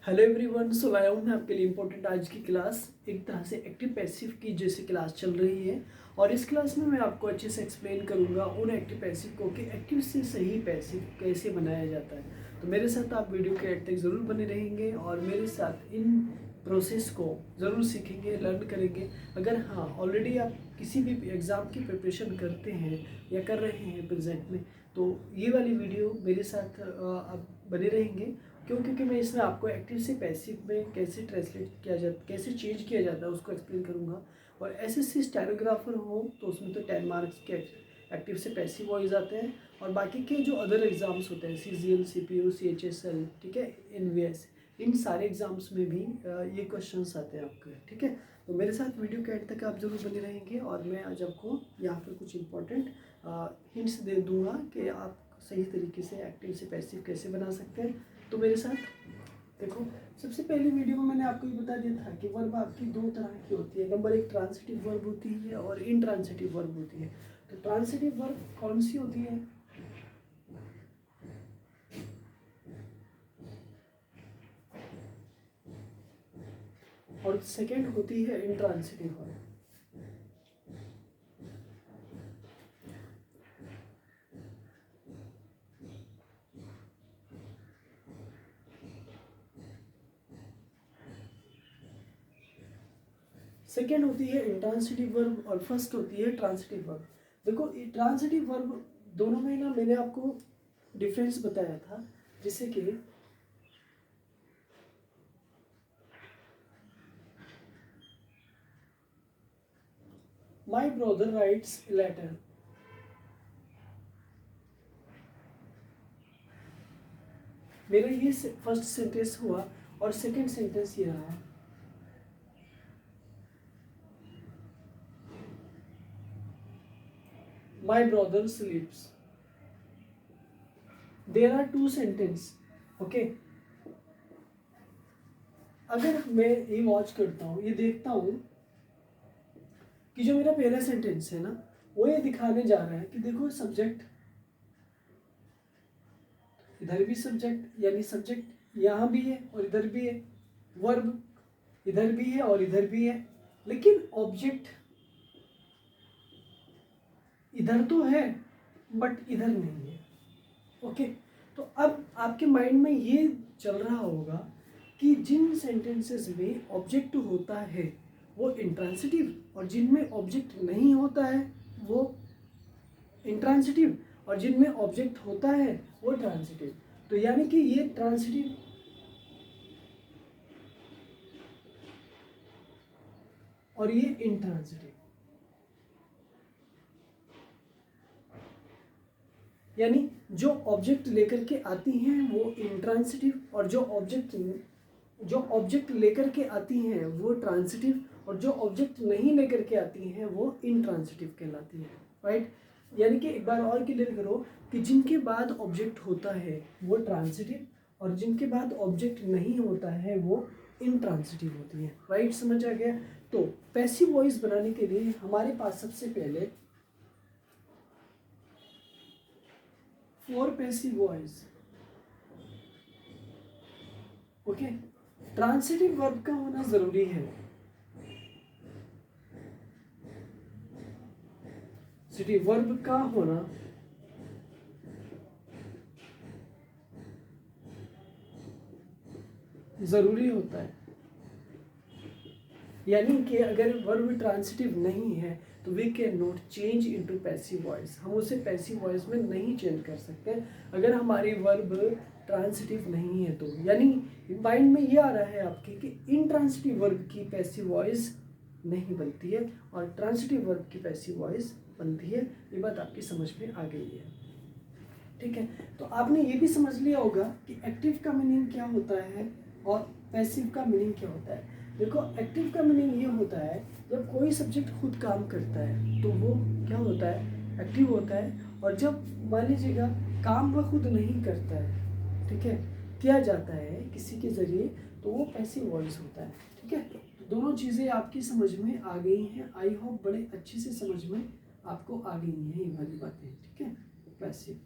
Hello everyone, सो लाया हूँ मैं आपके लिए इम्पोर्टेंट आज की क्लास। एक तरह से एक्टिव पैसिव की जैसे क्लास चल रही है और इस क्लास में मैं आपको अच्छे से एक्सप्लेन करूँगा उन एक्टिव पैसिव को कि एक्टिव से सही पैसिव कैसे बनाया जाता है। तो मेरे साथ आप वीडियो के एंड तक ज़रूर बने रहेंगे और मेरे साथ इन प्रोसेस को ज़रूर सीखेंगे, लर्न करेंगे। अगर हाँ ऑलरेडी आप किसी भी एग्ज़ाम की प्रिपरेशन करते हैं या कर रहे हैं प्रेजेंट में, तो ये वाली वीडियो मेरे साथ आप बने रहेंगे। क्यों? क्योंकि मैं इसमें आपको एक्टिव से पैसिव में कैसे ट्रांसलेट किया जाता, कैसे चेंज किया जाता है उसको एक्सप्लेन करूँगा। और एसएससी स्टेनोग्राफर हो तो उसमें तो 10 मार्क्स के एक्टिव से पैसिव वॉइस आते हैं और बाकी के जो अदर एग्ज़ाम्स होते हैं सीजीएल, सीपीयू, सीएचएसएल, ठीक है, एनवीएस, इन सारे एग्ज़ाम्स में भी ये क्वेश्चंस आते हैं आपके, ठीक है। तो मेरे साथ वीडियो के एंड तक आप जरूर बने रहेंगे और मैं आज आपको यहाँ पर कुछ इंपॉर्टेंट हिंट्स दे दूँगा कि आप सही तरीके से एक्टिव से पैसिव कैसे बना सकते हैं। तो मेरे साथ देखो, सबसे पहली वीडियो में मैंने आपको ये बता दिया था कि वर्ब आपकी दो तरह की होती है। नंबर एक ट्रांसिटिव वर्ब होती है और इनट्रांसिटिव वर्ब होती है। तो ट्रांसिटिव वर्ब कौन सी होती है? और सेकंड होती है इनट्रांसिटिव वर्ब। सेकेंड होती है इंट्रांसिटिव वर्ब और फर्स्ट होती है ट्रांसिटिव वर्ब। देखो, ट्रांसिटिव वर्ब दोनों में ना मैंने आपको डिफरेंस बताया था, जैसे कि माई ब्रदर राइट्स लेटर। मेरा ये फर्स्ट सेंटेंस हुआ और सेकंड सेंटेंस ये रहा, my brother sleeps. There are two sentences. Okay. अगर मैं ये वॉच करता हूँ, ये देखता हूँ कि जो मेरा पहला सेंटेंस है ना, वो ये दिखाने जा रहा है कि देखो सब्जेक्ट, इधर भी सब्जेक्ट यानी सब्जेक्ट यहाँ भी है और इधर भी है, वर्ब इधर भी है और इधर भी है, लेकिन ऑब्जेक्ट इधर तो है बट इधर नहीं है। ओके। तो अब आपके माइंड में ये चल रहा होगा कि जिन सेंटेंसेस में ऑब्जेक्ट होता है वो इंट्रांसिटिव और जिनमें ऑब्जेक्ट नहीं होता है वो इंट्रांसिटिव और जिनमें ऑब्जेक्ट होता है वो ट्रांसिटिव। तो यानी कि ये ट्रांसिटिव और ये इंट्रांसिटिव, यानी जो ऑब्जेक्ट लेकर के आती हैं वो इंट्रांसिटिव और जो ऑब्जेक्ट लेकर के आती हैं वो ट्रांसिटिव और जो ऑब्जेक्ट नहीं लेकर के आती हैं वो इनट्रांसिटिव कहलाती हैं। राइट। यानी कि एक बार और क्लियर करो कि जिनके बाद ऑब्जेक्ट होता है वो ट्रांसिटिव और जिनके बाद ऑब्जेक्ट नहीं होता है वो इनट्रांसिटिव होती है। राइट, समझ आ गया? तो पैसिव वॉइस बनाने के लिए हमारे पास सबसे पहले 4 passive voice. Okay. Transitive verb का होना जरूरी है। ट्रांसिटिव वर्ब का होना जरूरी होता है। यानी कि अगर वर्ब ट्रांसिटिव नहीं है तो we can not change into passive voice. हम उसे पैसिव वॉइस में नहीं चेंज कर सकते अगर हमारी वर्ब ट्रांसिटिव नहीं है तो। यानी माइंड में ये आ रहा है आपके कि इनट्रांसिटिव वर्ब की पैसिव वॉइस नहीं बनती है और ट्रांसिटिव वर्ब की पैसिव वॉइस बनती है। ये बात आपकी समझ में आ गई है, ठीक है। तो आपने ये भी समझ लिया होगा कि एक्टिव का मीनिंग क्या होता है और पैसिव का मीनिंग क्या होता है। देखो, एक्टिव का मीनिंग ये होता है जब कोई सब्जेक्ट खुद काम करता है तो वो क्या होता है, एक्टिव होता है। और जब मान लीजिएगा काम वह खुद नहीं करता है, ठीक है, किया जाता है किसी के ज़रिए, तो वो पैसिव वॉइस होता है, ठीक है। तो दोनों चीज़ें आपकी समझ में आ गई हैं। आई होप बड़े अच्छे से समझ में आपको आ गई हैं ये वाली बातें, ठीक है। पैसिव,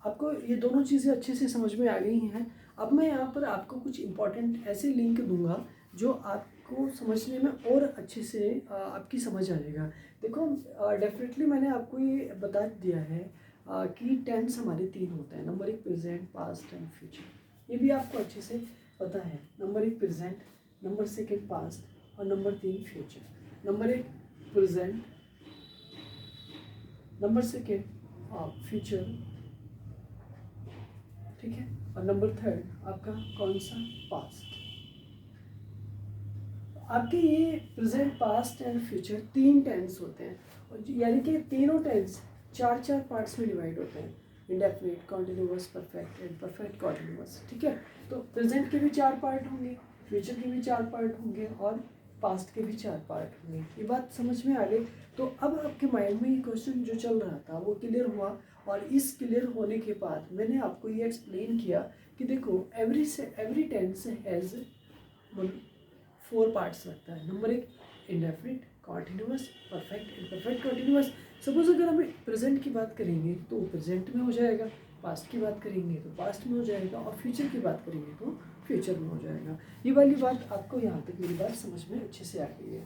आपको ये दोनों चीज़ें अच्छे से समझ में आ गई हैं। अब मैं यहाँ पर आपको कुछ इंपॉर्टेंट ऐसे लिंक दूंगा जो आपको समझने में और अच्छे से आपकी समझ आएगा। देखो डेफिनेटली मैंने आपको ये बता दिया है कि टेंस हमारे 3 होते हैं, number 1 present, past and future. ये भी आपको अच्छे से पता है। नंबर 1 प्रेजेंट, नंबर 2 पास्ट और number 3 future. Number 1 present, number 2 future, ठीक है, और नंबर 3 आपका कौन सा, पास्ट। आपके ये present, past and future 3 tense होते हैं, यानी कि तीनों टेंस 4 पार्ट्स में डिवाइड होते हैं, indefinite, continuous, perfect and perfect continuous, ठीक है। तो प्रेजेंट के भी 4 पार्ट होंगे, फ्यूचर के भी 4 पार्ट होंगे और पास्ट के भी 4 पार्ट होंगे। ये बात समझ में आ गई। तो अब आपके माइंड में ये क्वेश्चन जो चल रहा था वो क्लियर हुआ, और इस क्लियर होने के बाद मैंने आपको ये एक्सप्लेन किया कि देखो एवरी टेंस हैज़ 4 पार्ट्स रखता है। Number 1 indefinite, continuous, perfect and perfect continuous. Suppose अगर हम प्रेजेंट की बात करेंगे तो प्रेजेंट में हो जाएगा, पास्ट की बात करेंगे तो पास्ट में हो जाएगा, और फ्यूचर की बात करेंगे तो फ्यूचर में हो जाएगा। ये वाली बात आपको यहाँ तक मेरी बात समझ में अच्छे से आ गई है।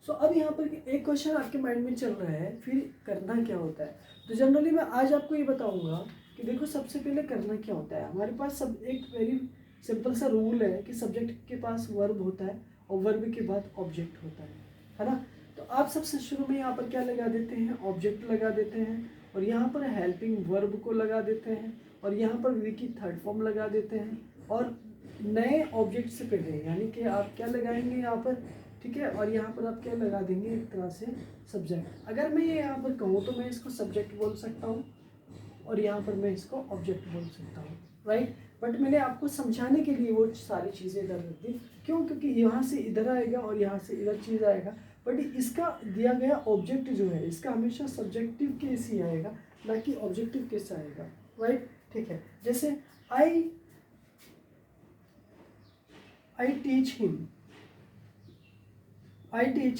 सो अब यहाँ पर एक क्वेश्चन आपके माइंड में चल रहा है, फिर करना क्या होता है। तो जनरली मैं आज आपको ये बताऊंगा कि देखो सबसे पहले करना क्या होता है। हमारे पास सब एक वेरी सिंपल सा रूल है कि सब्जेक्ट के पास वर्ब होता है और वर्ब के बाद ऑब्जेक्ट होता है ना। तो आप सबसे शुरू में यहाँ पर क्या लगा देते हैं, ऑब्जेक्ट लगा देते हैं, और यहाँ पर हेल्पिंग वर्ब को लगा देते हैं, और यहाँ पर वी की थर्ड फॉर्म लगा देते हैं, और नए ऑब्जेक्ट से पहले यानी कि आप क्या लगाएंगे यहाँ पर, ठीक है, और यहाँ पर आप क्या लगा देंगे, एक तरह से सब्जेक्ट। अगर मैं ये यहाँ पर कहूँ तो मैं इसको सब्जेक्ट बोल सकता हूँ और यहाँ पर मैं इसको ऑब्जेक्ट बोल सकता हूँ, राइट। बट मैंने आपको समझाने के लिए वो सारी चीज़ें इधर रख दी, क्यों, क्योंकि यहाँ से इधर आएगा और यहाँ से इधर चीज़ आएगा, बट इसका दिया गया ऑब्जेक्ट जो है इसका हमेशा सब्जेक्टिव केस ही आएगा, ना कि ऑब्जेक्टिव केस आएगा, राइट, ठीक है। जैसे आई टीच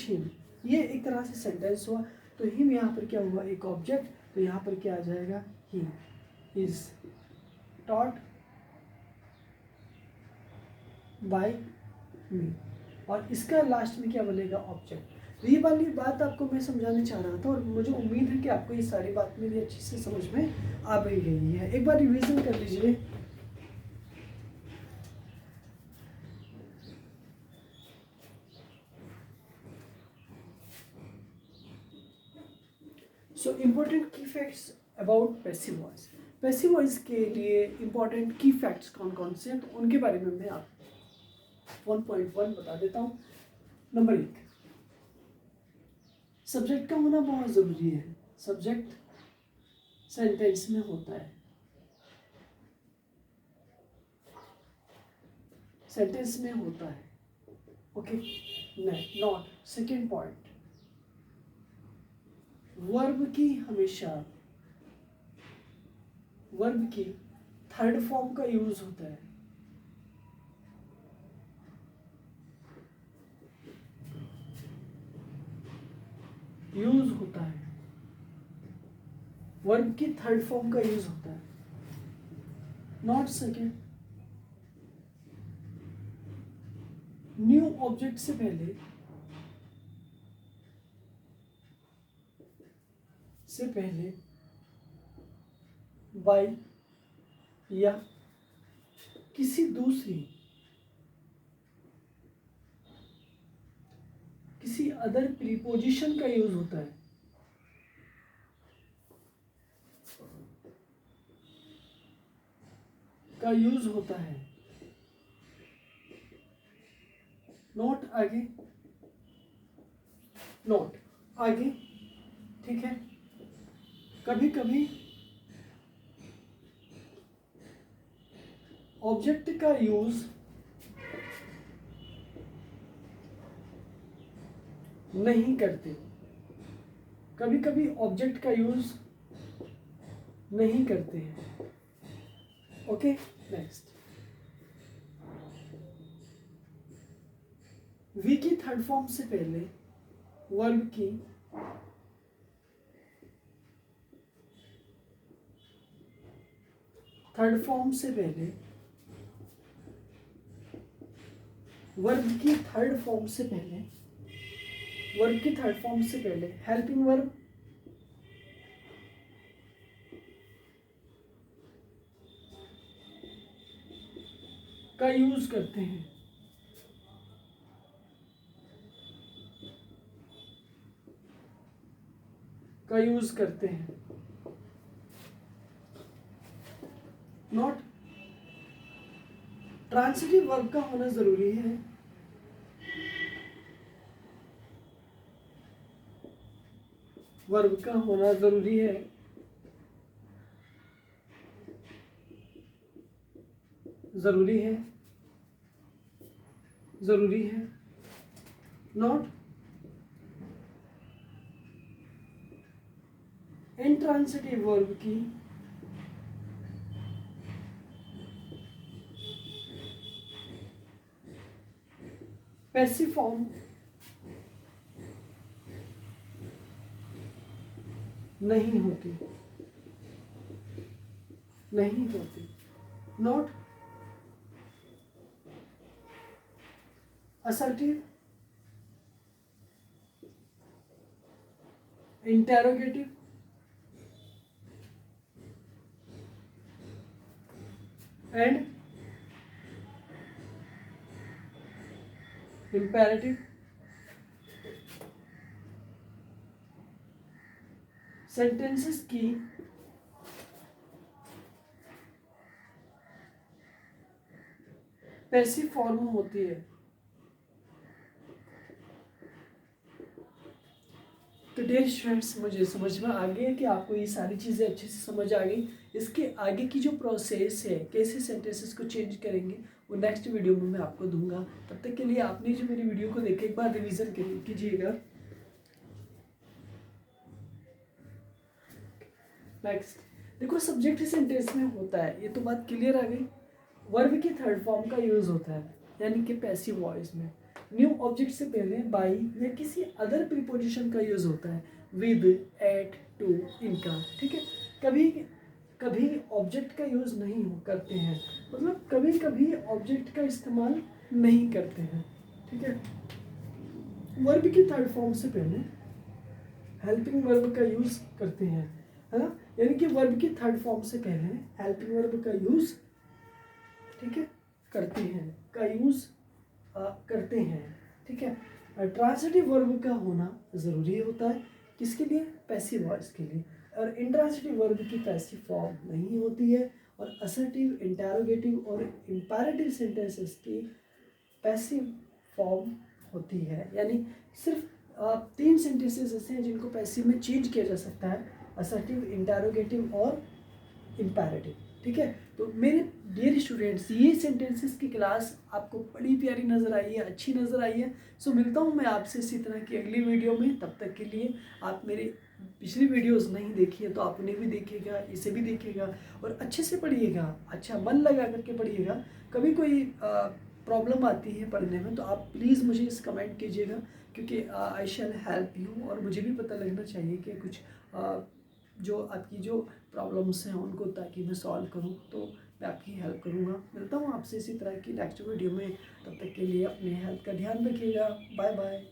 हिम, ये एक तरह से सेंटेंस हुआ। तो हिम यहाँ पर क्या हुआ, एक ऑब्जेक्ट, तो यहाँ पर क्या आ जाएगा, ही इज टॉट बाय मी, और इसका लास्ट में क्या बनेगा, ऑब्जेक्ट। तो ये वाली बात आपको मैं समझाने चाह रहा था, और मुझे उम्मीद है कि आपको ये सारी बात मेरी अच्छी से समझ में आ भी गई है। एक बार रिवीजन कर लीजिए। सो इम्पोर्टेंट की facts about passive voice. Passive voice के लिए इम्पोर्टेंट की फैक्ट्स कौन कौन से हैं, तो उनके बारे में मैं आपको 1.1 बता देता हूँ। नंबर 1, सब्जेक्ट का होना बहुत ज़रूरी है। सब्जेक्ट सेंटेंस में होता है, सेंटेंस में होता है, ओके, नहीं नॉट। सेकेंड पॉइंट, वर्ब की हमेशा वर्ब की थर्ड फॉर्म का यूज होता है। यूज होता है, वर्ब की थर्ड फॉर्म का यूज होता है, नॉट सेकेंड। न्यू ऑब्जेक्ट से पहले बाय या किसी अदर प्रीपोजिशन का यूज होता है। नॉट आगे, ठीक है। कभी कभी ऑब्जेक्ट का यूज नहीं करते, कभी कभी ऑब्जेक्ट का यूज नहीं करते हैं, ओके। नेक्स्ट, वी की थर्ड फॉर्म से पहले वर्ब की थर्ड फॉर्म से पहले वर्ब की थर्ड फॉर्म से पहले, वर्ब की थर्ड फॉर्म से पहले हेल्पिंग वर्ब का यूज करते हैं। का यूज करते हैं। नॉट ट्रांसिटिव वर्ब का होना जरूरी है। वर्ब का होना जरूरी है। जरूरी है। जरूरी है। नॉट इंट्रांसिटिव वर्ब की पैसिव फॉर्म नहीं होती। नहीं होती। Not assertive, interrogative, and imperative sentences की पैसिव फॉर्म होती है। तो डियर स्टूडेंट्स, मुझे समझ में आ गया कि आपको ये सारी चीज़ें अच्छे से समझ आ गई। इसके आगे की जो प्रोसेस है, कैसे सेंटेंसेस को चेंज करेंगे, वो नेक्स्ट वीडियो में मैं आपको दूंगा। तब तक के लिए आपने जो मेरी वीडियो को देखे, एक बार रिवीजन कीजिएगा। नेक्स्ट देखो, सब्जेक्ट सेंटेंस में होता है, ये तो बात क्लियर आ गई। वर्ब की थर्ड फॉर्म का यूज होता है, यानी कि पैसिव वॉइस में न्यू ऑब्जेक्ट से पहले बाय या किसी अदर प्रीपोजिशन का यूज होता है, विद, एट, टू, इनका। ठीक है, कभी कभी ऑब्जेक्ट का यूज नहीं करते हैं, मतलब कभी कभी ऑब्जेक्ट का इस्तेमाल नहीं करते हैं। ठीक है, वर्ब की थर्ड फॉर्म से पहले हेल्पिंग वर्ब का यूज करते हैं, है ना, यानी कि वर्ब की थर्ड फॉर्म से पहले हेल्पिंग वर्ब का यूज, ठीक है, करते हैं, का यूज करते हैं। ठीक है, ट्रांसिटिव वर्ब का होना जरूरी होता है, किसके लिए? पैसिव वॉइस के लिए। और इंट्रांसिटिव वर्ब की पैसिव फॉर्म नहीं होती है, और असर्टिव, इंटेरोगेटिव और इंपैरेटिव सेंटेंसेस की पैसिव फॉर्म होती है। यानी सिर्फ 3 सेंटेंसेस ऐसे हैं जिनको पैसिव में चेंज किया जा सकता है, असर्टिव, इंटेरोगेटिव और इंपैरेटिव। ठीक है, तो मेरे डियर स्टूडेंट्स, ये सेंटेंसेस की क्लास आपको बड़ी प्यारी नज़र आई है, अच्छी नज़र आई है। सो मिलता हूँ मैं आपसे इसी तरह की अगली वीडियो में। तब तक के लिए आप मेरे पिछली वीडियोस नहीं देखी है तो आप उन्हें भी देखिएगा, इसे भी देखिएगा, और अच्छे से पढ़िएगा, अच्छा मन लगा करके पढ़िएगा। कभी कोई प्रॉब्लम आती है पढ़ने में तो आप प्लीज़ मुझे इस कमेंट कीजिएगा, क्योंकि आई शैल हेल्प यू, और मुझे भी पता लगना चाहिए कि कुछ जो आपकी जो प्रॉब्लम्स हैं उनको ताकि मैं सॉल्व करूं, तो मैं आपकी हेल्प करूंगा। मिलता हूं आपसे इसी तरह की नेक्स्ट वीडियो में। तब तक के लिए अपने हेल्थ का ध्यान रखिएगा। Bye bye.